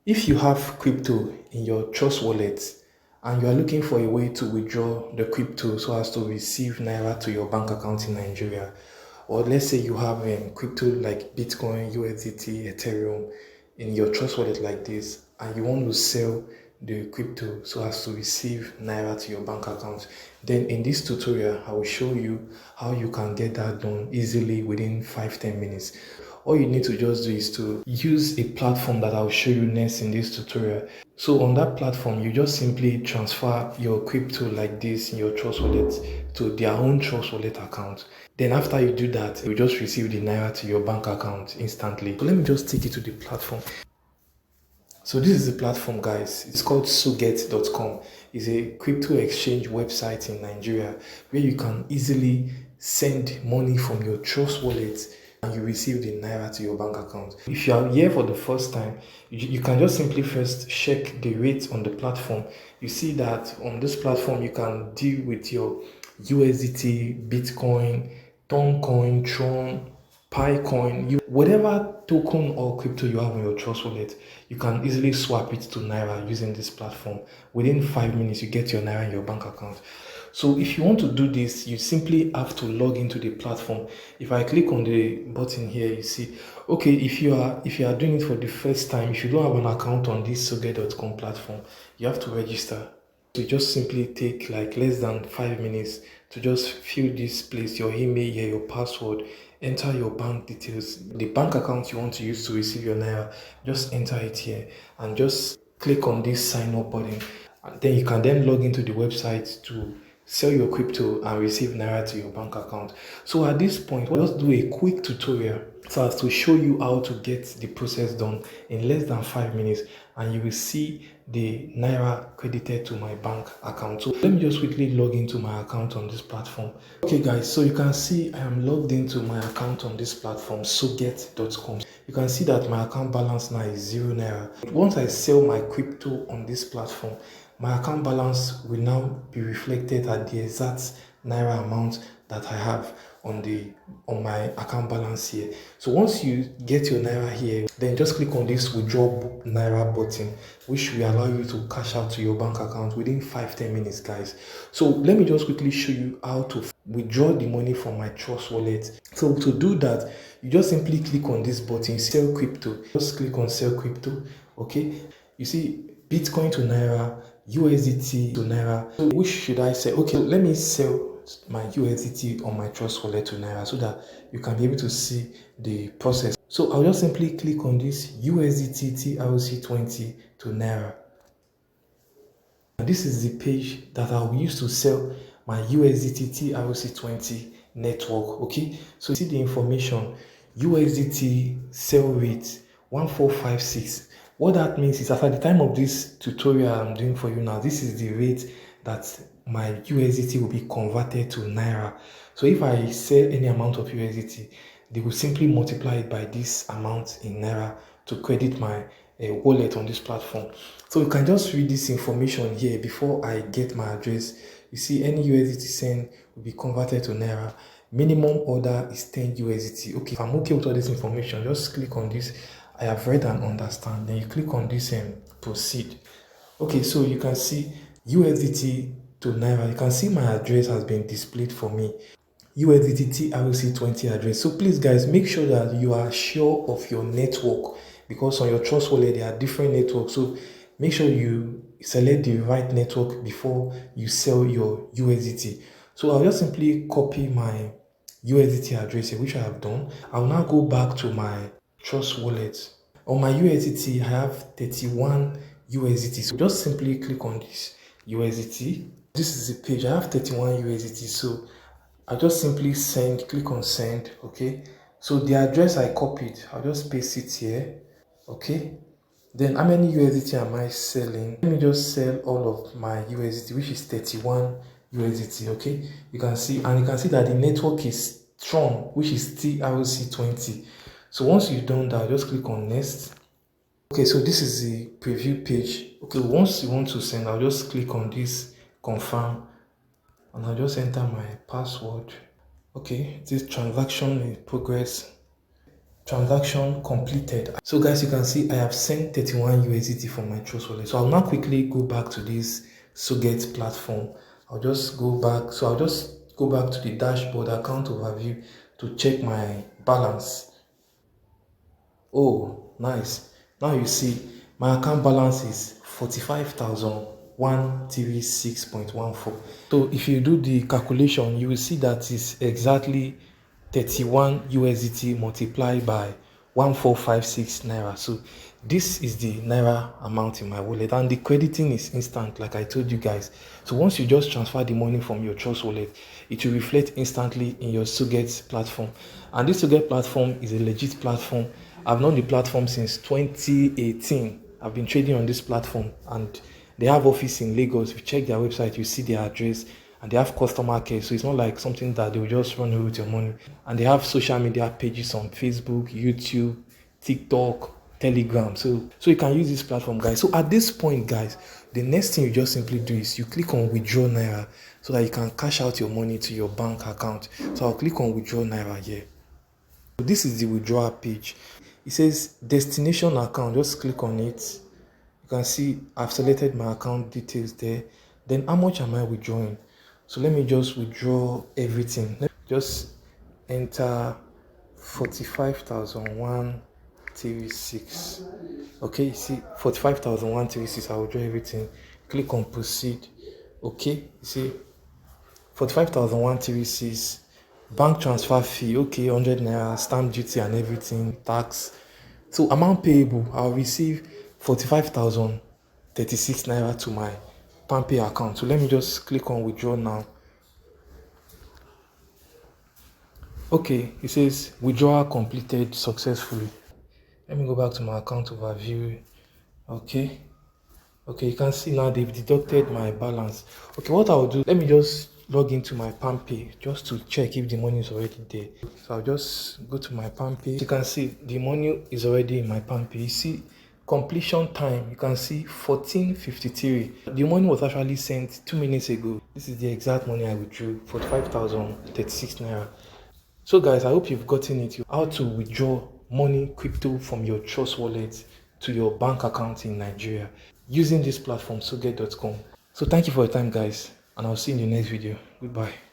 If you have crypto in your Trust wallet and you are looking for a way to withdraw the crypto so as to receive Naira to your bank account in Nigeria, or let's say you have crypto like Bitcoin, USDT, Ethereum in your Trust wallet like this, and you want to sell the crypto so as to receive Naira to your bank account, then in this tutorial, I will show you how you can get that done easily within 5-10 minutes. All you need to just do is to use a platform that I'll show you next in this tutorial. So on that platform, you just simply transfer your crypto like this in your Trust wallet to their own Trust wallet account. Then after you do that, you just receive the Naira to your bank account instantly. So let me just take you to the platform. So this is the platform, guys. It's called Sowget.com. It's a crypto exchange website in Nigeria where you can easily send money from your Trust wallet and you receive the Naira to your bank account. If you are here for the first time, you can just simply first check the rates on the platform. You see that on this platform, you can deal with your USDT, Bitcoin, Toncoin, Tron, Picoin, whatever token or crypto you have on your Trust wallet, you can easily swap it to Naira using this platform. Within 5 minutes, you get your Naira in your bank account. So if you want to do this, you simply have to log into the platform. If I click on the button here, you see, okay, if you are doing it for the first time, if you don't have an account on this Sowget.com platform, you have to register. So just simply take like less than 5 minutes to just fill this place, your email here, your password, enter your bank details, the bank account you want to use to receive your Naira, just enter it here and just click on this sign up button. And then you can then log into the website to sell your crypto and receive Naira to your bank account. So at this point, we'll just do a quick tutorial so as to show you how to get the process done in less than 5 minutes, and you will see the Naira credited to my bank account. So let me just quickly log into my account on this platform. Okay guys, so you can see I am logged into my account on this platform, Sowget.com. You can see that my account balance now is 0 Naira. Once I sell my crypto on this platform, my account balance will now be reflected at the exact Naira amount that I have on my account balance here. So once you get your Naira here, then just click on this withdraw Naira button, which will allow you to cash out to your bank account within 5-10 minutes, guys. So let me just quickly show you how to withdraw the money from my Trust wallet. So to do that, you just simply click on this button, sell crypto. Just click on sell crypto. Okay, you see Bitcoin to Naira, USDT to Naira. So which should I sell? Okay, let me sell my USDT on my Trust wallet to Naira so that you can be able to see the process. So I'll just simply click on this USDT TRC20 to Naira. And this is the page that I'll use to sell my USDT TRC20 network. Okay, so you see the information, USDT sell rate 1456. What that means is that at the time of this tutorial I'm doing for you now, this is the rate that my USDT will be converted to Naira. So if I sell any amount of USDT, they will simply multiply it by this amount in Naira to credit my wallet on this platform. So you can just read this information here before I get my address. You see, any USDT send will be converted to Naira. Minimum order is 10 USDT. Okay, if I'm okay with all this information, just click on this I have read and understand. Then you click on this and proceed. Okay, so you can see USDT to Naira. You can see my address has been displayed for me. USDT TRC20 address. So please guys, make sure that you are sure of your network, because on your Trust wallet there are different networks. So make sure you select the right network before you sell your USDT. So I'll just simply copy my USDT address here, which I have done. I'll now go back to my Trust wallet. On my USDT, I have 31 USDT. So just simply click on this USDT. This is the page. I have 31 USDT. So I just simply click on send. Okay. So the address I copied, I'll just paste it here. Okay. Then how many USDT am I selling? Let me just sell all of my USDT, which is 31 USDT. Okay. You can see that the network is Tron, which is TRC20. So once you've done that, just click on next. Okay, so this is the preview page. Okay, once you want to send, I'll just click on this confirm and I'll just enter my password. Okay, this transaction in progress. Transaction completed. So guys, you can see I have sent 31 USDT from my Trust wallet. So I'll now quickly go back to this Sowget platform. I'll just go back. So I'll just go back to the dashboard account overview to check my balance. Oh, nice. Now you see my account balance is 45,136.14. So if you do the calculation, you will see that it's exactly 31 USDT multiplied by 1456 Naira. So this is the Naira amount in my wallet, and the crediting is instant, like I told you guys. So once you just transfer the money from your Trust wallet, it will reflect instantly in your Sowget platform. And this Sowget platform is a legit platform. I've known the platform since 2018. I've been trading on this platform, and they have office in Lagos. If you check their website, you see their address, and they have customer care. So it's not like something that they will just run away with your money. And they have social media pages on Facebook, YouTube, TikTok, Telegram. So you can use this platform, guys. So at this point, guys, the next thing you just simply do is you click on withdraw Naira so that you can cash out your money to your bank account. So I'll click on withdraw Naira here. So this is the withdrawal page. It says destination account. Just click on it. You can see I've selected my account details there. Then how much am I withdrawing? So let me just withdraw everything. Let me just enter 45,136. Okay, you see 45,136. I will withdraw everything. Click on proceed. Okay, you see 45,136. Bank transfer fee, okay, 100 Naira, stamp duty and everything, tax. So amount payable, I'll receive 45,036 Naira to my PalmPay account. So let me just click on withdraw now. Okay, it says withdrawal completed successfully. Let me go back to my account overview. Okay, you can see now they've deducted my balance. Okay, what I'll do, let me just log into my PalmPay just to check if the money is already there. So I'll just go to my PalmPay. You can see the money is already in my PalmPay. You see completion time, you can see 14:53. The money was actually sent 2 minutes ago. This is the exact money I withdrew, 45,036 Naira. So guys, I hope you've gotten it, how to withdraw money, crypto from your Trust wallet to your bank account in Nigeria using this platform, Sowget.com. So thank you for your time, guys, and I'll see you in the next video. Goodbye.